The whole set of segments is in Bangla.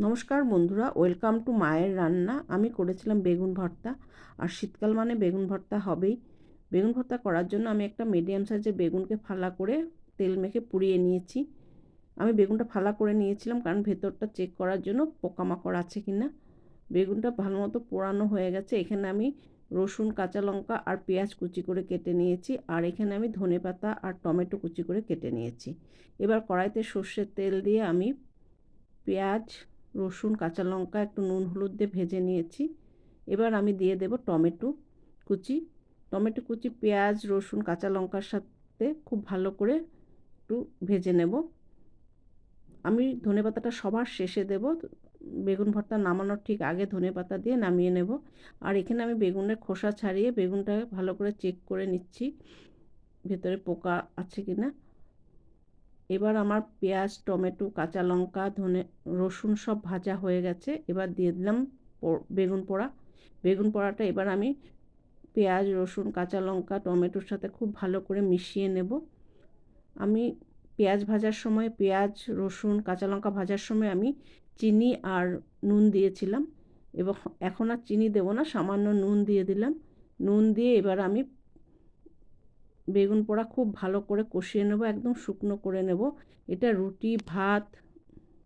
নমস্কার বন্ধুরা, ওয়েলকাম টু মায়ের রান্না। আমি করেছিলাম বেগুন ভর্তা। আর শীতকাল মানে বেগুন ভর্তা হবেই। বেগুন ভর্তা করার জন্য আমি একটা মিডিয়াম সাইজের বেগুনকে ফালা করে তেল মেখে পুড়িয়ে নিয়েছি। আমি বেগুনটা ফালা করে নিয়েছিলাম কারণ ভেতরটা চেক করার জন্য পোকামাকড় আছে কি না। বেগুনটা ভালো মতো পোড়ানো হয়ে গেছে। এখানে আমি রসুন, কাঁচা লঙ্কা আর পেঁয়াজ কুচি করে কেটে নিয়েছি। আর এখানে আমি ধনেপাতা আর টমেটো কুচি করে কেটে নিয়েছি। এবার কড়াইতে সর্ষের তেল দিয়ে আমি পেঁয়াজ, রসুন, কাঁচা লঙ্কা একটু নুন হলুদ দিয়ে ভেজে নিয়েছি। এবার আমি দিয়ে দেব টমেটো কুচি। টমেটো কুচি পেঁয়াজ, রসুন, কাঁচা লঙ্কার সাথে খুব ভালো করে একটু ভেজে নেব। আমি ধনেপাতাটা সবার শেষে দেব। বেগুন ভর্তা নামানোর ঠিক আগে ধনেপাতা দিয়ে নামিয়ে নেব। আর এখানে আমি বেগুনের খোসা ছাড়িয়ে বেগুনটা ভালো করে চেক করে নিচ্ছি ভেতরে পোকা আছে কিনা। এবার আমার পেঁয়াজ, টমেটো, কাঁচা লঙ্কা, রসুন সব ভাজা হয়ে গেছে। এবার দিয়ে দিলাম বেগুন পোড়া। বেগুন পোড়াটা এবার আমি পেঁয়াজ, রসুন, কাঁচা লঙ্কা, টমেটোর সাথে খুব ভালো করে মিশিয়ে নেব। আমি পেঁয়াজ ভাজার সময়, পেঁয়াজ, রসুন, কাঁচা লঙ্কা ভাজার সময় আমি চিনি আর নুন দিয়েছিলাম এবং এখন আর চিনি দেবো না, সামান্য নুন দিয়ে দিলাম। নুন দিয়ে এবার আমি বেগুন পোড়া খুব ভালো করে কষিয়ে নেব, একদম শুকনো করে নেব। এটা রুটি, ভাত,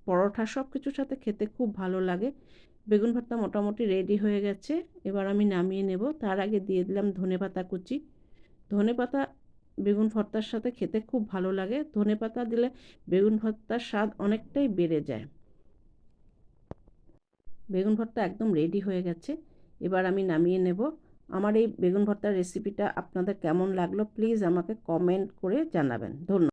পরোটা সব কিছুর সাথে খেতে খুব ভালো লাগে। বেগুন ভর্তা মোটামুটি রেডি হয়ে গেছে। এবার আমি নামিয়ে নেব। তার আগে দিয়ে দিলাম ধনেপাতা কুচি। ধনেপাতা বেগুন ভর্তার সাথে খেতে খুব ভালো লাগে। ধনেপাতা দিলে বেগুন ভর্তার স্বাদ অনেকটাই বেড়ে যায়। বেগুন ভর্তা একদম রেডি হয়ে গেছে। এবার আমি নামিয়ে নেব। আমার এই বেগুন ভর্তার রেসিপিটা আপনাদের কেমন লাগলো প্লিজ আমাকে কমেন্ট করে জানাবেন। ধন্যবাদ।